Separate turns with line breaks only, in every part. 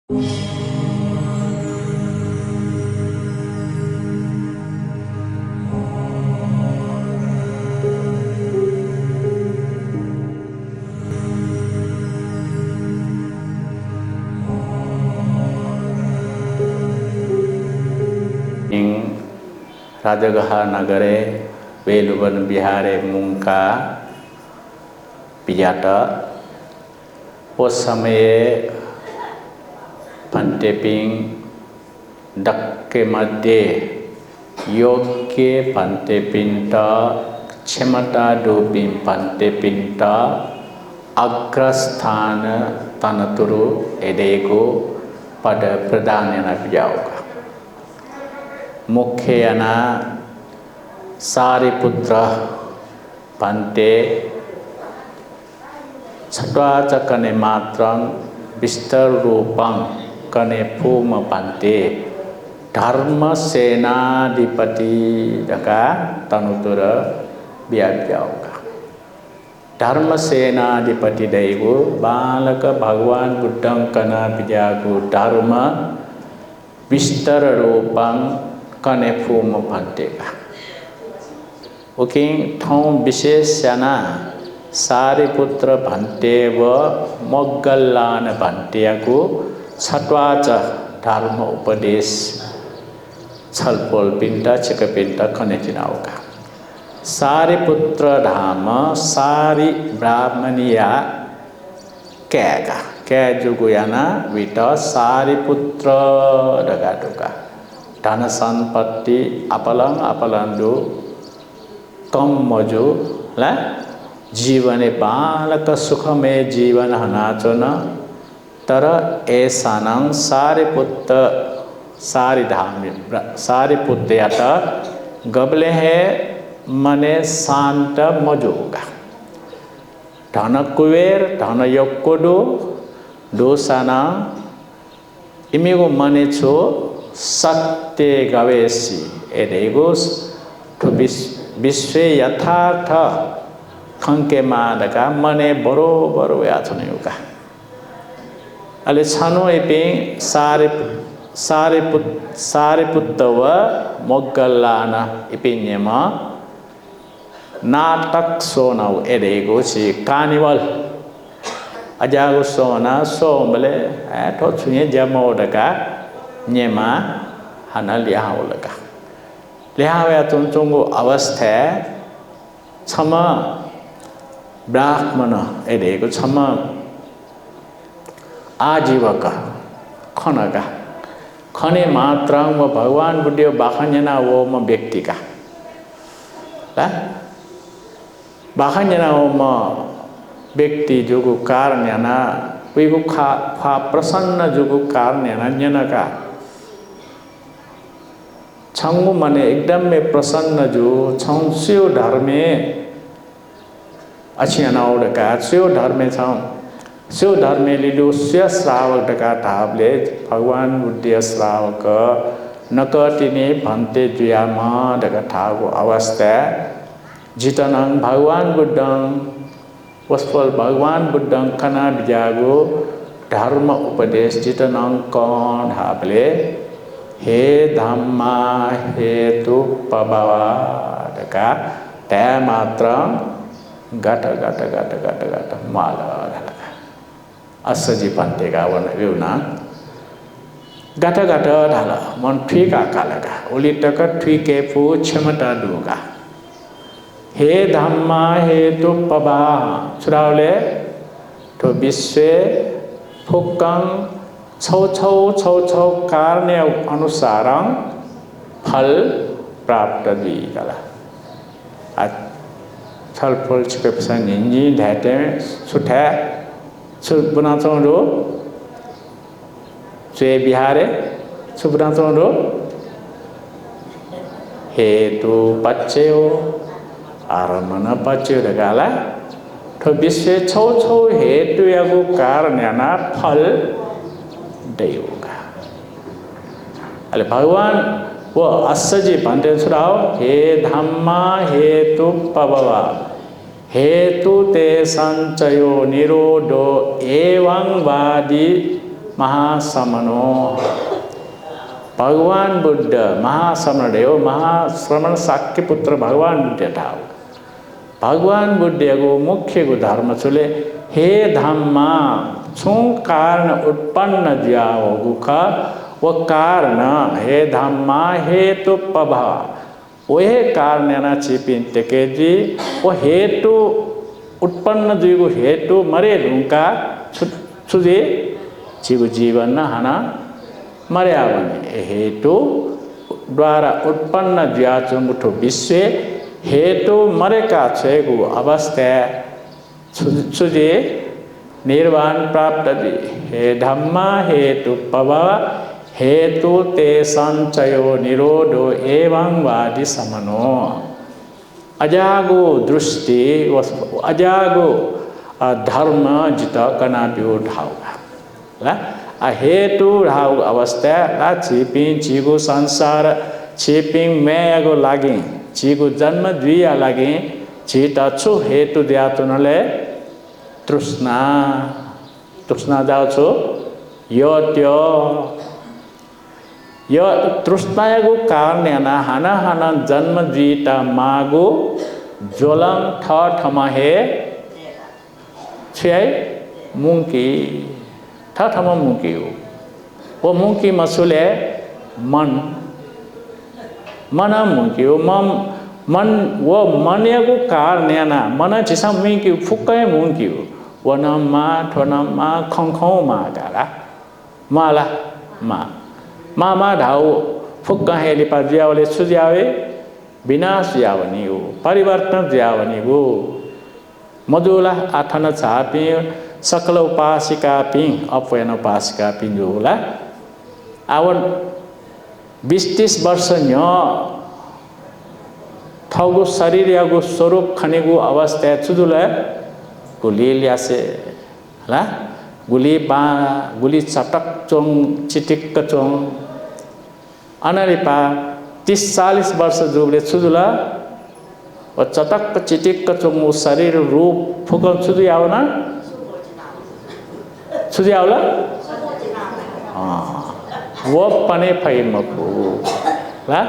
राजगह नगरे वेलुवन बिहारे मुंका पियाटा उस समय पंटेपिंग दक्के मध्य योग्य पंटेपिंटा क्षमता डूबिं पंटेपिंटा अग्रस्थान तनतुरु एडेको पद प्रदान पियाओगा मुख्यना सारिपुत्र पंते छत्वाचकने मात्रं विस्तर रूपं कने फूम पंते धर्म सेनाधिपति दका तनुतुर बियाव्याओगा धर्म सेनाधिपति दैवो बालक भगवान बुद्धं कना बियागु धर्म विस्तर रूपं कने फूम पंतेगा ओके ठों विशेषना सारिपुत्र भन्ते व मोग्गल्लान भन्तेको छत्वाच धर्म उपदेश छलपोल पिंटा चिकपिंटा खनेचिनाओगा सारिपुत्र धाम सारी ब्राह्मणिया कैगा कै जुगुयाना विटा सारिपुत्र डगाडुगा धन संपत्ति अपलंग अपलंदु कम मजु ला जीवने बालक सुखमय जीवन हनाचोन तर ऐसा नंग सारिपुत्र सारी धाम सारिपुत्र याता गबले है मने शांत मजोगा धन कुबेर धन योक्कोडो दोसाना इमेगो मने छो सत्य गवेशी एडेगोस तो विश्व यथार्थ खंके मादका मने बरो बरो याचनेउका अले छानो एपे सारिपुत्र व मोग्गल्लाना एपेन्यमा नाटक सोनाउ एडेगो छि कार्निवल अजागो सोना सोमले एठो छुये जमोडका न्यमा हना लिहाउलका लिहावे तुंचोंगो अवस्था क्षमा ब्राह्मण एडेको क्षमा आजीवक खनका खने मात्रां व भगवान बुद्धियो बाखन्यना वो म व्यक्तिका ला बाखन्यना वो म व्यक्ति जोगु कारणना विगु खा प्रसन्न जोगु कारणना न्यनका छंगु मने एकदम में प्रसन्न जो छंस्यो धर्मे अछियानाउडका स्यो धर्मे छौ स्यो धर्मे लिलु स्य श्रावक डका ढाबले भगवान बुद्धिय श्रावक नकटिने भन्ते जुयामा डका ठागो अवस्था जितनं भगवान बुद्धं वस्फल भगवान बुद्धं कना बिजागो धर्म उपदेश जितनं कौन ढाबले हे धम्मा हेतु पबवा डका तै मात्र गट गट गट गट गट माला ढलका असजी पंतेगा वन विउना गट गट ढल मन ठिका कालका ओली टक ठिके फु क्षमता दुगा हे धम्मा हेतु पबा छुरावले तो विश्व फुक्कं छौ छौ छौ छौ कार्य अनुसार फल प्राप्त दिगला छल फल चिकित्सा निंजी धाते सुठे सुबना चोंडो स्वे बिहारे सुबना चोंडो हेतु पच्चेओ आरमन पच्चेओ दगाला तो विश्व छौ छौ हेतु यागु कारणना फल देयोगा अले भगवान वो असजी पंते सुराव हे धम्मा हेतु पबवा हेतु ते संचयो निरोधो एवं वादी महासमनो भगवान बुद्ध महासमण देव महाश्रमण शाक्य पुत्र भगवान बुद्ध ठाव भगवान बुद्ध को मुख्य को धर्म चुले हे धम्मा छू कारण उत्पन्न जाओ गुख वो कारण हे धम्मा हेतु पभा वह कारण ना चिपिन तेके जी वो हेतु उत्पन्न जीव हेतु मरे लुका छुजे जीव जीवन न हना मर्या बने हेतु द्वारा उत्पन्न ज्याचुमुठो विश्व हेतु मरे का छेगु अवस्था छुजे निर्वाण प्राप्त दी हे धम्मा हेतु पवा हेतु ते संचयो निरोधो एवं वादि समनो अजागो दृष्टि अजागो धर्म जित कना बियो ढाउगा आ हेतु ढाउ अवस्था ला छिपिङ छिगो संसार छिपिङ मेगो लागि छिगो जन्म द्विया लागि छिट छु हेतु द्यातुनले तृष्णा तृष्णा जाउ छु यो त्यो यो तृष्णाको कारणेना हाना हाना जन्म द्विता मागो जोलम ठ ठमा हे छे मुंकी ठ ठमा मुंकी हो वो मुंकी मसुले मन मन मुंकी हो मन वो मन को कारणेना मन चिसा मुंकी फुक्कै मुंकी हो वनमा ठनमा खंखौ मा गाला माला मा ढाउ फुक्का हेली पा ज्यावले सुज्यावे विनाश ज्यावनी हो परिवर्तन ज्यावनी हो मधुला आठन छापी सकल उपासिका पि अपयन उपासिका पि जो होला आवन 20-30 वर्ष न्य थगो शरीर यागो स्वरूप खनेगो अवस्था छुदुला गुली ल्यासे ला गुली बा गुली चटक चोङ चिटिक्क चोङ अनरिपा 30-40 वर्ष जोगले छुदुला व चटक्क चिटिक्क चोङ शरीर रूप फुकन छुदु आउना छुदु आउला वो पने फै मको ला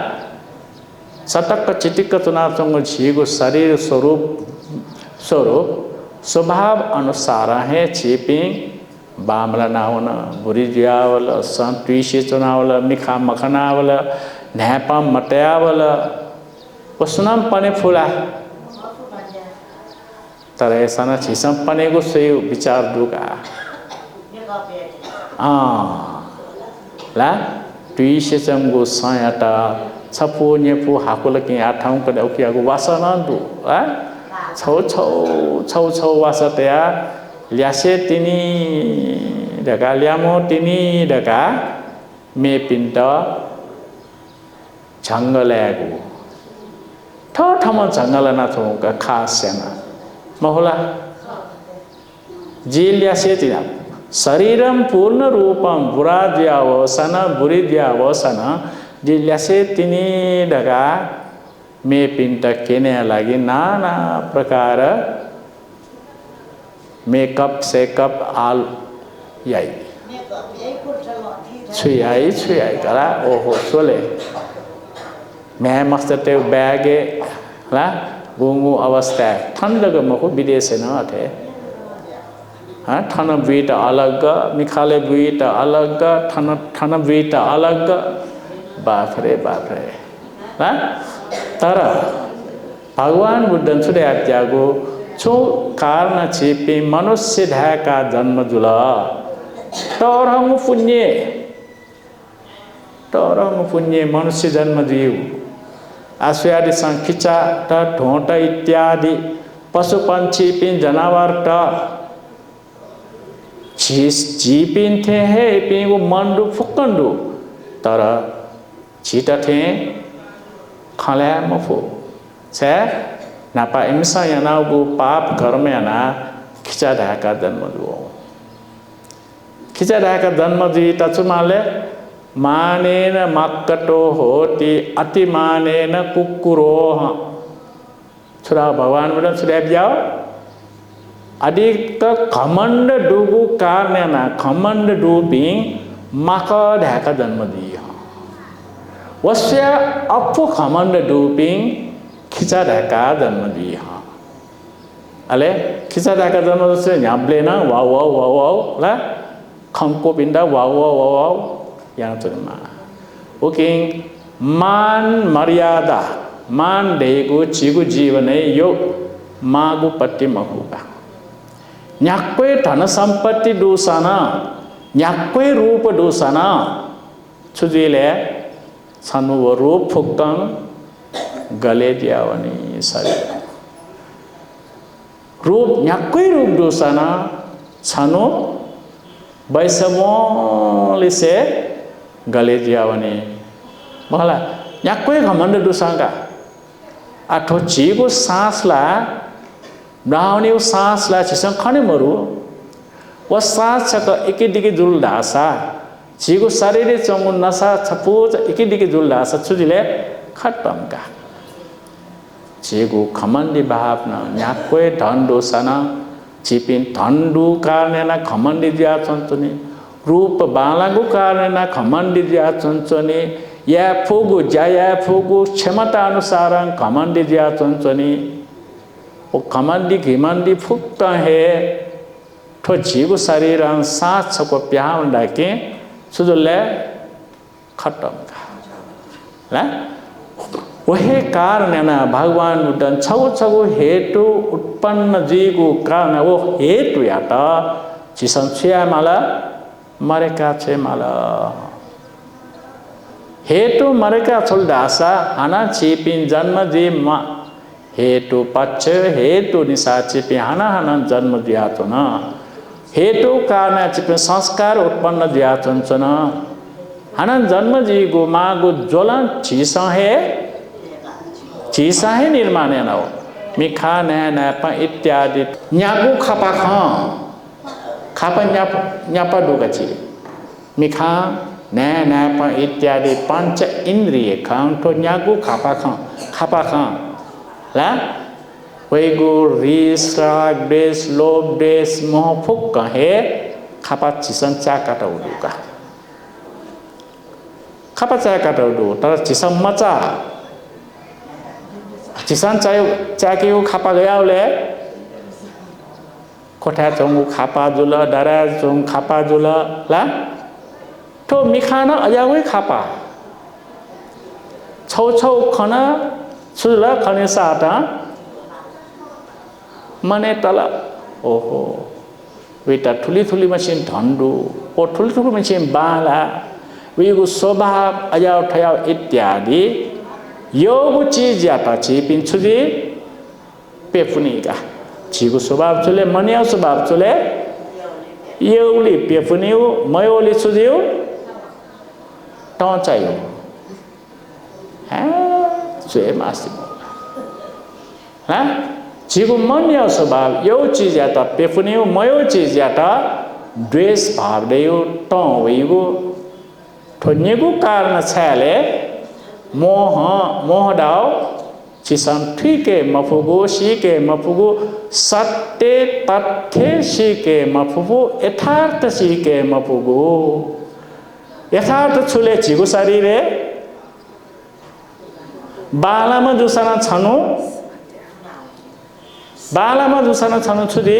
चटक्क चिटिक्क चुना चोङ झिगो शरीर स्वरूप स्वभाव अनुसार है छिपिङ बामला नावना बुरी जियावल संतुषी चुनावल मिखा मखनावल न्यापा मटयावल उसनम पने फुला तर ऐसा न छिसम पने को सही विचार दुगा ला तुइसे चंगो सायटा छपो नेपो हाकुल के आठाउं कदे ओकियागो वासना दु छौ वासतया ल्यासे तिनी ढका ल्यामो तिनी ढका मे पिन्ट झंगल्यागु ठठम झंगल ना थोका खास सेना महोला जी ल्यासे तिना शरीरम पूर्ण रूपम बुराद्यावसन बुरिद्यावसन जी ल्यासे तिनी ढका मे पिन्ट केने लागि नाना प्रकार मेकअप सेकअप आल याई छुयाई करा ओहो सोले मैं मस्त ते बैगे ला गुंगु अवस्था ठंड के मको विदेश न थे हाँ ठन बीट अलग मिखाले बीट अलग ठन बीट अलग बाप रे हाँ तर भगवान बुद्धन सुरे आत्यागो छो कारण छिपी मनुष्य ढाका जन्म जुल तरंग पुण्य मनुष्य जन्म दियो आश्वयादि संखिचा ढोट इत्यादि पशु पंछी पिन जनावर जीपिन थे है पिन मंडु फुकंडु तर छिटा थे खले मफु छे नापा इमसा यानागु पाप कर्म याना खिचा ढाका जन्म दुओ खिचा ढाका जन्म दी तचुमाले मानेन मक्कटो होती अति मानेन कुक्कुरो छुरा भगवान बोला छुरा जाओ अधिक घमंड डूबू कारण ना घमंड डूबी माका ढाका जन्म दिया वश्य अपु घमंड डूबी खिचा ढाका जन्म दिया अले खिचा ढाका जन्म से न्याब्ले ना वाव वाव वाव वाव ला खमको पिंडा वाव वाव वाव वाव yang terima ओके मान मर्यादा मान देगु चिगु जीवने यो मागु पट्टी महुगा न्याक्वे धन संपत्ति दूसना न्याक्वे रूप दूसना छुजिले छनु रूप फुक्कन गले दियावनी सरी रूप न्याक्वे रूप दूसना छनु बैसमोली से गले दियावनी मला न्याक्वे घमंड दूसंगा आठो चीगु सांस ला ब्राउनी वो सांस ला चिसं खाने मरु वो सांस चक एकी दिके जुल दासा चीगु शरीर चंगु नसा छपूज एकी दिके जुल दासा छुजिले खत्म का चीगु खमंडी भावना न्याक्वे धंडो सना चिपिन धंडू कारणे ना खमंडी दिया चंचनी रूप बालागु कारणे ना खमंडी दिया चंचनी या फुगु जाया फुगु क्षमता अनुसार खमंडी दिया चंचनी वो खमंडी घिमंडी फुकता है तो जीव शरीर सांस को प्यार डाके सुधुले खत्म का वही कारण ना भगवान उदन छगु छगु हेतु उत्पन्न जीगु कारण वो हेतु याता चिसन छिया माला मरे का छे माला हेतु मरे का चल दासा आना चीपिन जन्म जी मा हेतु पक्ष हेतु निशा चिपि हाना हाना जन्म दिया तो ना हेतु कारण चिपि संस्कार उत्पन्न दिया तो ना हाना जन्म जी गो माँ गो ज्वलन चीसा है निर्माण है ना वो मिखा नया नया पा इत्यादि न्यागु खापा खापा न्यापा डूगा ची मिखा नया नया पा इत्यादि पंच इंद्रिय खां तो न्यागु खापा खां ला वैगु रीस राग देश लोभ देश मोह फुक कहे खापा चिसन चा काटा उडुका खापा चा काटा उडु तर चिसन मचा चिसन चा के वो खापा गया उले कोठा चोंगु खापा जुला दरा चोंग खापा जुला ला तो मिखाना अजावे खापा छौ छौ खना सुला खने साता मने तला ओहो वेटा थुली थुली मशीन धंडू और थुली थुली मशीन बाला वेगु स्वभाव अजाव ठयाव इत्यादि योगु चीज जाता ची पिंचुदी पेफुनीगा चीगु स्वभाव चले मनिया स्वभाव चले योगली पेफुनीउ मयोली सुदिउ टॉचायो स्वे मासिमो हाँ जीगु मन्य स्वभाव यो चीज आता पेफुनियो मयो चीज आता द्वेष भाव देयो टॉ वेगु ठोन्यगु कारण छाले मोह दाव चिसन ठीके मफुगु शीके मफुगु सत्य तथ्य शीके मफुगु यथार्थ शीके मफुगु यथार्थ छुले जीगु शरीरे बालामा जुसाना छनु बालामा जुसाना छनु छुदे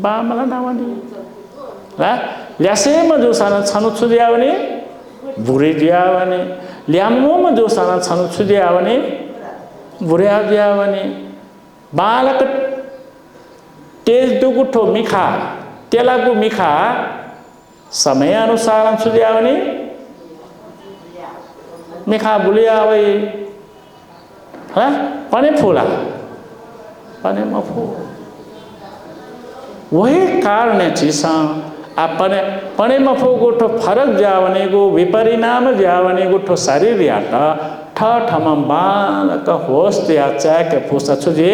बामला नावनी ला ल्यासेमा जुसाना छनु छुदे आवनी बुरे दियावनी ल्यामोमा जुसाना छनु छुदे आवनी बुरे दियावनी बालक तेज दुगुठो मिखा तेलागु मिखा समय अनुसार छुदे आवनी मिखा बुलिया वही हाँ पने फूला पने मफू वही कारण है चीसा अपने पने मफू गुठो फरक जावने गो विपरिणाम जावने गुठो शरीर याता ठा ठमम बाल का होस्ट या चाय के फूसा छुजे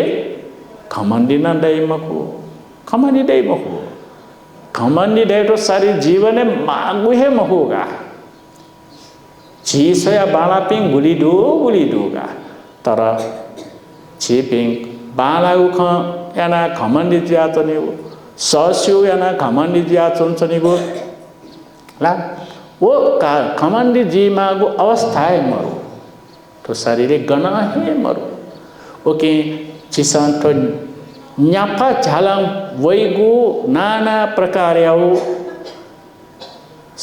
खमंडी ना दे मफू खमंडी दे मफू खमंडी दे तो शरीर जीवन में मांगु है मफूगा चीसया बाला पिंग गुली दूगा तरा ची पिंग बाला उखा याना घमण्डी जातनी हो सस्यो याना घमण्डी जातन चनीगो ला वो घमण्डी जीमागो अवस्था है मरो तो शारीरिक गण है मरो ओके चिसन तो न्यापा झालम वैगो नाना प्रकार याओ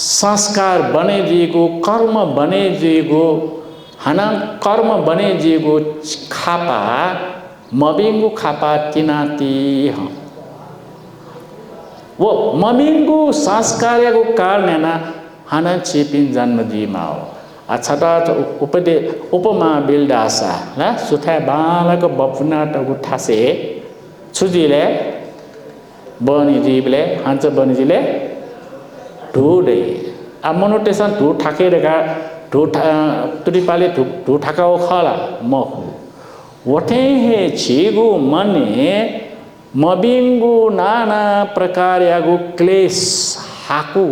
संस्कार बने जीगो कर्म बने जीगो हना कर्म बने जीगो खापा मबिंगु खापा तिनाती हम वो मबिंगु संस्कार को कारण ना हना चिपिन जन्म जीमा हो अच्छा तो उपमा बिल्डासा ना सुथा बालक बपुना तो उठासे छुजीले बनी जीवले हंस बनी जीले ढूढ़े अब मोनोटेशन ढूढ़ ठाके रहेगा ढूढ़ तुरीपाले ढूढ़ ठाका वो खाला मो वटे है चीगु मने मबिंगु नाना प्रकार यागु क्लेश हाकु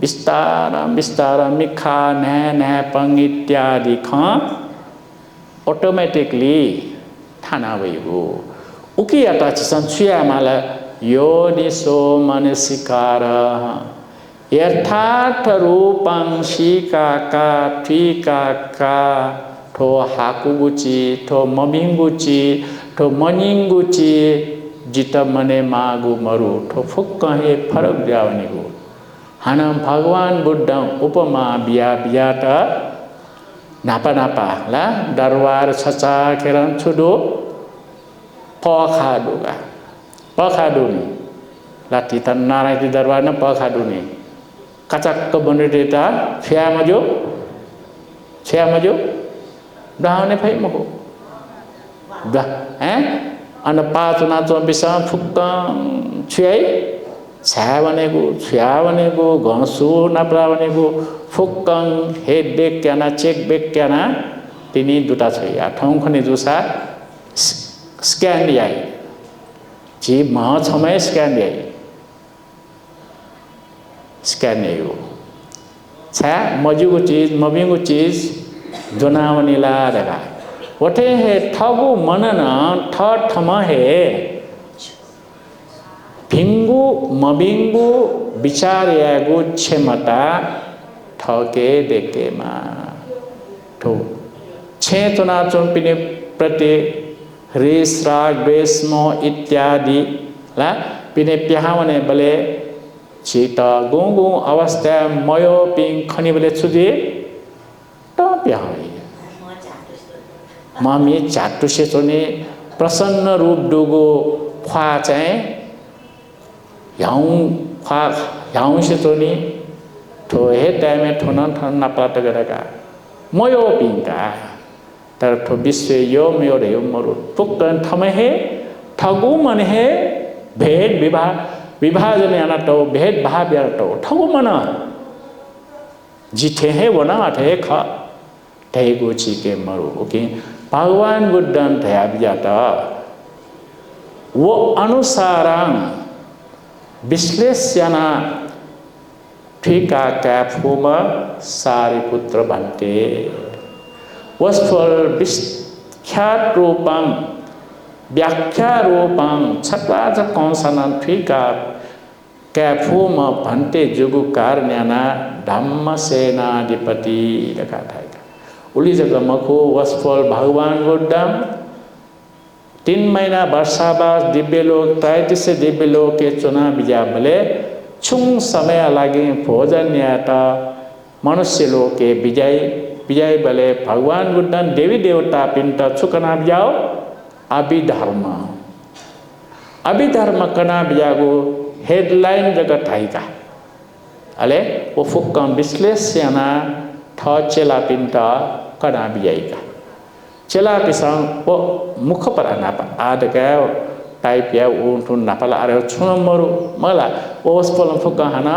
विस्तार मिखा नह पंग इत्यादि खां ऑटोमेटिकली थाना वहीगु उकी अटाची संचुया माला योनिसो मनसिकार यथार्थ रूपं शिकाका ट्विकाका ठो हाकुगुची ठो ममिंगुची ठो मनिंगुची जित मने मागु मरु ठो फुक्क हे फरक जावनिगु हनम भगवान बुद्ध उपमा बिया बियाट नापा नापा ला दरबार छचा खेरन छुडो पखाडुगा पखाडुनी लाठी तन नारायण दरबार न पखाडुनी कचक बनेटा छया मजो डाउने फै मको दा हैं अन पाँच नाचो बिसा फुक्क छ्याई छ्या भनेको घसु नाप्रा भनेको फुक्कङ हेड बेक क्याना चेक बेक क्याना तिनी दुटा छ या ठाउँ खने जुसा स्क्यान ल्याई जी म छमै स्क्यान ल्याई स्क्यान ल्यायो छ्या मजुको चीज मबिङको चीज जोनावनी ला दगा वटे हे ठगु मनन ठम हे भिंगु मबिंगु विचार यागु क्षमता ठके देखे मा ठो छे चुना चुम्पिने प्रति रेस राग बेस्मो इत्यादि ला पिने प्याहावने बले चीता गुंगु अवस्था मयो पिंग खनि बले छुजे तो प्याहाई मामी चाटु से चोने प्रसन्न रूप डुगो ख्वा चाहिँ याऊं से तो नहीं तो हे टाइम में ठोना नापात करेगा मयो पिंका तर तो विश्व यो मयो रे मरु पुक्कन थमे है ठगु मन है भेद विभाजन याना तो भेद भाव याना तो ठगु मना जिथे है वो ना आते खा ठेगु चीके मरु ओके भगवान बुद्धन ठया बिजाता वो अनुसारं विश्लेषणा ठीका कैफुम सारिपुत्र बनते वस्तुल विख्यात रूपं व्याख्या रूपं छत्राज कौंसनन ठीका कैफुम बनते जुगु कारण्याना धम्म सेनाधिपति लगा था उली जगह मको वस्तुल भगवान बुद्धम 3 महीना वर्षावास दिव्य लोक 33 दिव्य लोक के चुनाव बिजा बले छुंग समय लागे भोजन याता मनुष्य लोक के विजय बले भगवान बुद्धन देवी देवता पिंट छुकना बिजाओ अभिधर्म कना बिजागो हेडलाइन जगह थाइका अले वो फुक्कम विश्लेषणा थ चेला पिंट कना बिजाइका चला पिसंग वो मुख पर नापा आद क्या टाइप या उन्टुन नापाला अरे छुन मरु मला वो स्पोलम फुका हना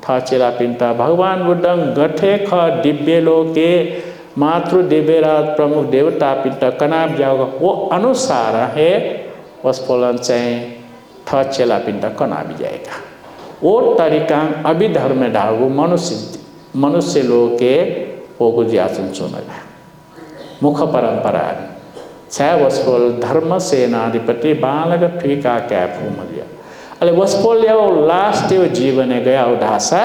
था चला पिंता भगवान बुद्धं गठे ख दिव्य लोके मातृ दिव्यराज प्रमुख देवता पिंता कनाब जाओगा वो अनुसार है वो स्पोलन चाहिए था चला पिंता कनाब जाएगा वो तरीका अभिधर्म में डालू मनुष्य लोके वो गुजियासन सुनेगा मुख परंपरा Saya wasful dharma सेनाधिपति बालक ठुका क्या फूमलिया अले wasful या last day जीवन है गया उदासा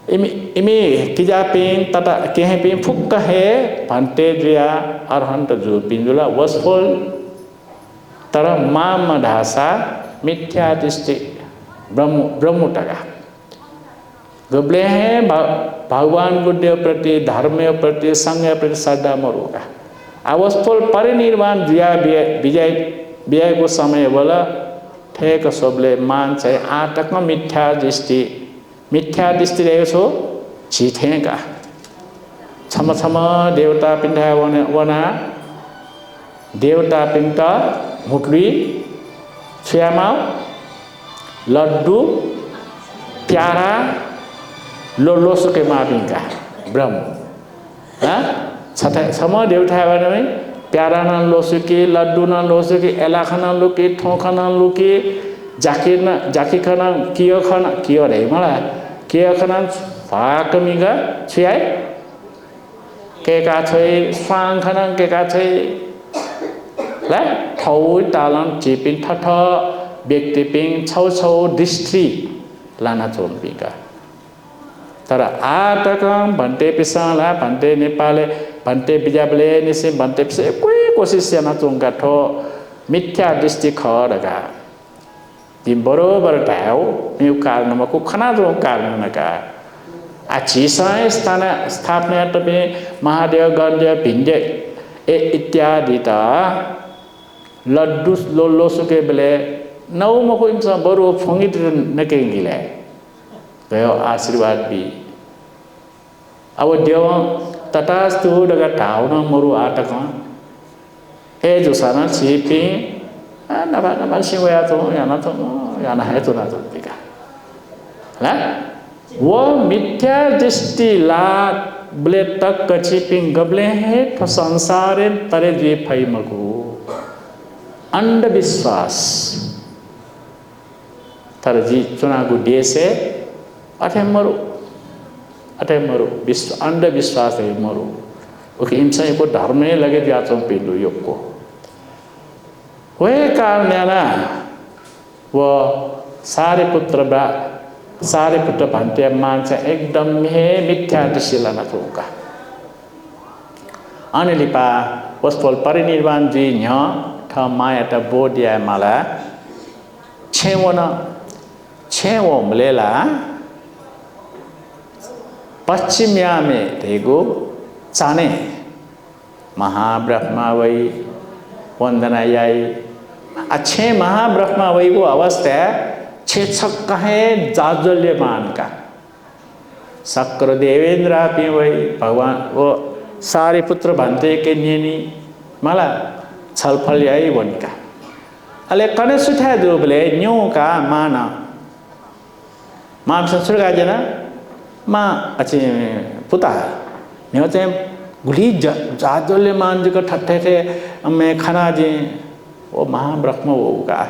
इमी किजा पेन तटा केहे पेन फुक्का है भंटे दिया अरहंत जो पिंजुला wasful तरा माम ढासा मिथ्या दृष्टि ब्रह्मोटगा गबले हैं भगवान बुद्ध प्रति धर्म प्रति संघ प्रति श्रद्धा मरुगा अवस्थोल परिनिर्वाण विजय को समय वाला ठेक सबले मान से आटक में मिथ्या दृष्टि रहे सो चीठेगा छम छम देवता पिंडा वना देवता पिंडा मुटली श्यामा लड्डू प्यारा लो सुके मापिंगा ब्रह्म हाँ समय देवता है प्यारा ना लोसुकी लड्डू ना लोसुकी एलाखा ना लुकी ठोका ना लुकी जाकी खाना कियो रहे मला कियो खाना फाकमिगा छियाई के का छे स्वांग खाना के का छे ला थाउ तालन चिपिन ठठ व्यक्ति पिंग छौ छौ दृष्टि लाना चोम्पिका तर आटकम भन्टे पिसाला भन्टे नेपाले भन्टे बिजाबले निसे भन्टे पिसे कोई कोशिश याना चोंगा ठो मिथ्या दृष्टि खरगा दिन बरोबर टाउ न्यू कारणमा को खना जो कारणका आचिसाय स्थापना तपे महादेव गन्ध्य भिन्डे इत्यादि ता लड्डू लोलो सुके बेले नौ मको इमसा बरो फोंगित नकेंगिले गयो आशीर्वाद भी अब देव तटास्तु डगा टाउन मरु आटक हे जो साना छिपी नभा सिवया तो याना है तो ना तो दिका ला वो मिथ्या दृष्टि ला ब्ले तक कचिपिंग गबले है तो संसारे तरे द्वे फई मगु अंधविश्वास तर जी चुना गु देशे अठे मरु विश्व अंधविश्वास है मरु ओके इंसान को धर्म में लगे दिया तो पिंडु योग को वह कारण है ना वो सारे पुत्र भांते मान से एकदम है मिथ्या दृष्टि लाना चोका अनिलिपा वस्तुल परिनिर्वाण जी न्य था माया ता बोधिया माला छेवो मलेला पश्चिमिया में तेगो चाने महाब्रह्मा वही वंदना याई अच्छे महाब्रह्मा वही को अवस्था छे छक्का है जाजल्यमान का शक्र देवेंद्र भी वही भगवान वो सारे पुत्र भांते के नियनी माला छलफल याई वनिका अले कने सुठा जो बोले न्यू का माना माम संस्कृत का जना माँ अच्छे पुता न्यू चे गुली जाजल्यमान जी को ठट्ठे थे मैं खाना जी वो महाब्रह्म वो का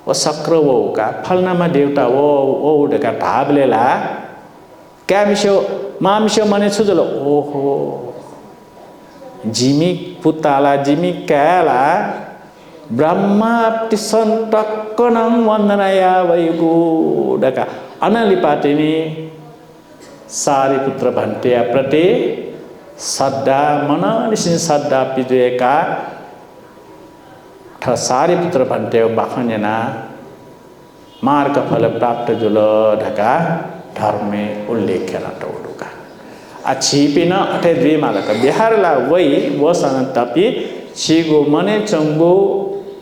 वो शक्र वो का फलनामा देवता वो उड़का ढाब लेला क्या मिशो माँ मिशो मने सुझलो ओहो जिमी पुताला जिमी कैला ब्रह्मा तिसन टक्कनम वंदनाया वैगु डका अनलिपातिनी सारी पुत्र भन्ते प्रति श्रद्धा मननिसिन श्रद्धा पिजुएका ठ सारी पुत्र भन्ते बाखनेना मार्ग फल प्राप्त जुल ढका धर्मे उल्लेख टोडुका छिपिन अठे द्वि मालक बिहारला वही वसन तपी छिगो मने चंगो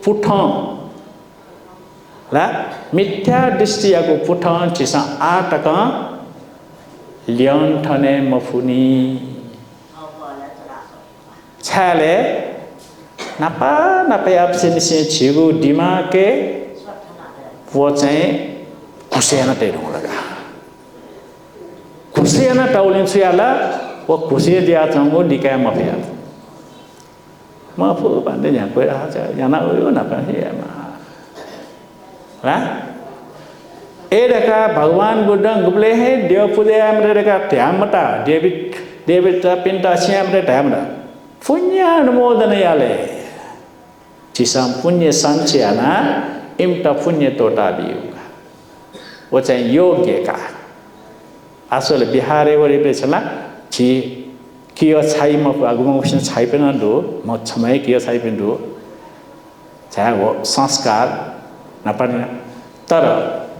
पुठ ला मिथ्या दृष्टियाको पुठ छिसा आटक लियन ठने मफुनी छाले नपा आपसे निसे छिगो दिमाके वो चाहिँ खुसियाना टेरो लगा खुसियाना टाउलिन सुयाला वो खुसिया दिया चंगो निकाय मफिया मफु बांधे यहाँ कोई रहा था यहाँ वो ना पाए याना ला ए देखा भगवान बुद्ध गुबले है देव पूजे हमरे देखा त्यामता डेविड पिंटा श्याम रे त्यामता punya अनुमोदन याले जिसम पुण्य संचय ना इम्टा पुण्य तोटा भी होगा वो चाहे योग्य का असल बिहार वरी पे चला जी किया छाई में आगुमोशन छाई पे ना दो मच्छमय किया छाई पे दो चाहे वो संस्कार न पड़े तर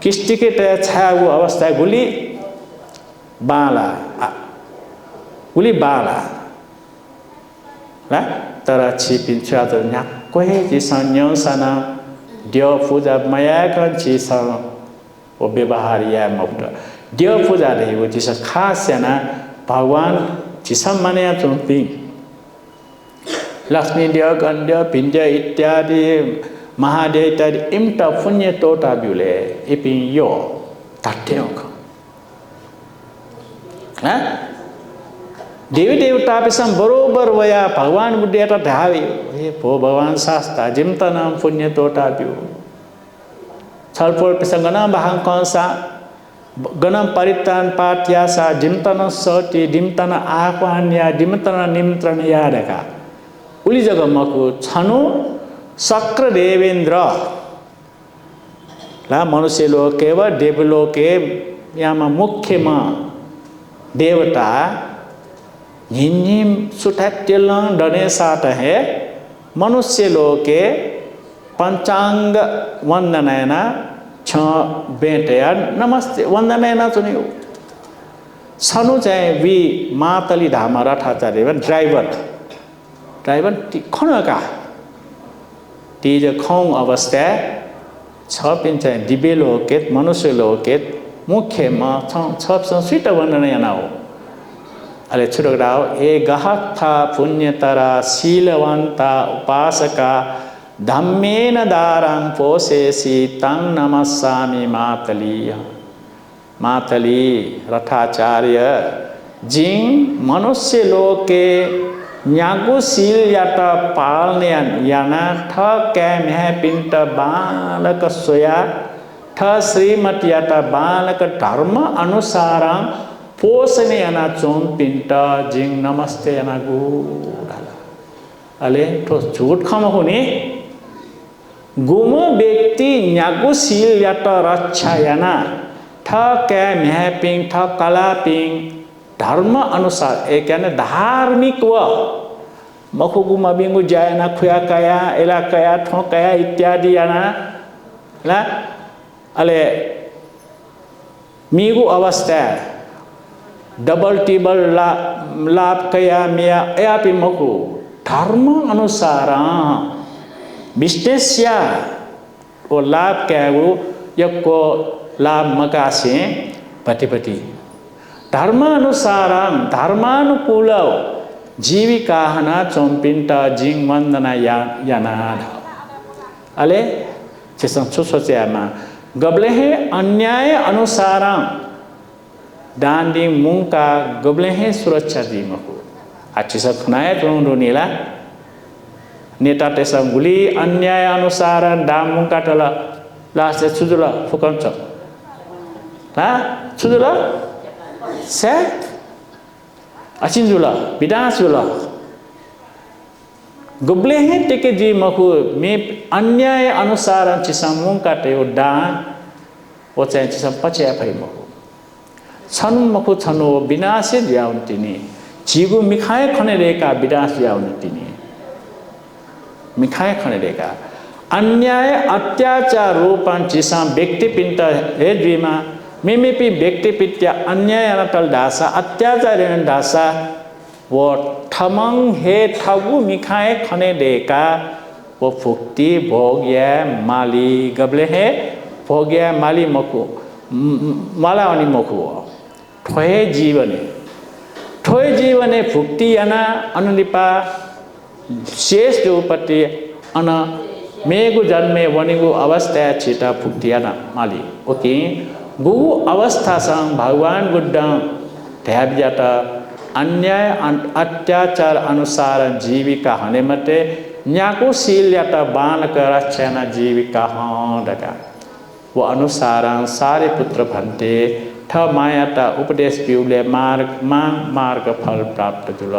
किस्ती के तय छाया वो अवस्था गुली बाला ना तर अच्छी पिंचा तो ना कोई जिसान न्यासाना दियो पूजा माया कर जिसान वो व्यवहारिया मौका दियो पूजा रही वो जिस खास है ना भगवान जिसम माने तो पिं लक्ष्मी दियो गंडियो पिंजा इत्यादि महादेव इत्यादि इम्टा पुण्य तोटा बिले इपिं यो ताट्यों का हाँ देवी देवता पे सम बरोबर वया भगवान बुद्धि आता ढावी ये भो भगवान शास्त्रा जिम्ता नाम पुण्य तोटा बियो छलपोल पे संगना bahang konsa ganam paritan patyasa jimtana soti dimtana ahwanya dimtana nimtrana yadaka uli jagamaku chanu sakra devendra la manusya loke va devloke yama mukhya ma devata निन्नीम सुठत्यलन डने साथ है मनुष्य लोके पंचांग वंदनैना छ बेटया नमस्ते वंदनैना सुनियो सनु चाहे वी मातली धामा रथाचार्य ड्राइवर खन का तीज खोंग अवस्था छ पिन चाहे दिव्य लोकेत मनुष्य लोकेत मुख्य मा छ संस्कृत वंदनैना हो अले छुड़ाओ ए गहथा पुण्यतरा शीलवंता उपासका धम्मेन दारं पोसेसी तं नमस्सामि मातली रथाचार्य जिंग मनुष्य लोके न्यागु शील याता पालने याना ठ कैम है पिंट बालक सोया ठ श्रीमती याता बालक धर्म अनुसारं पोषणे अना चों पिंटा जिंग नमस्ते अना गुडाला अले तो झूठ खम होने गुमो व्यक्ति न्यागु शील याता रक्षा याना था क्या महपिंग था कला पिंग धर्म अनुसार एक याने धार्मिक व मखु गुमा बिंगु जायना खुया कया एला कया ठो कया इत्यादि याना ला अले मीगु अवस्था डबल टेबल लाभ कया मिया यापि मकु धर्म अनुसार बिस्टेस्या वो लाभ क्या वो यको लाभ मकासे पति धर्म अनुसार धर्मानुकूल जीविका हना चोंपिंटा जिंग वंदना याना अले चेसन सोचे आमा गबले है अन्याय अनुसार दांडी मुंका गबले हैं सुरक्षा दी मको अच्छी सब खनाए तो नीला नेता टेसा गुली अन्याय अनुसार दाम मुंका टला लास्ट से सुजुला फुकन चो हाँ सुजुला से अचिंजुला बिदांसुला गबले हैं टेके जी मको में अन्याय अनुसार चिसा मुंका टे उड़ान वो चाहे चिसा पचे अपने मको छन मखु छनो विनाशे जाउन्तिनी जीगु मिखाए खने रेका विनाश जाउन्तिनी मिखाए खने रेका अन्याय अत्याचार रूपान चिसा व्यक्ति पिंट हे द्विमा मेमेपि व्यक्ति पित्या अन्याय अनतल दासा अत्याचार दासा वो ठमंग हे ठगु मिखाए खने रेका वो फुक्ति भोग्या माली गबले है भोग्या माली मखु मालावनी मखु ठोए जीवने भुक्ति अना अनुलिपा शेष उपति अन मेगु जन्मे वनिगु अवस्था छिटा भुक्ति अना माली ओके गु अवस्था संग भगवान बुद्ध ध्यान जाता अन्याय अत्याचार अनुसार जीविका हने मते न्याको शील याता बाण कर रक्षना जीविका हाँ डका वो अनुसार सारे पुत्र भन्ते ठ मायाता उपदेश पिउले मार्ग फल प्राप्त जुल।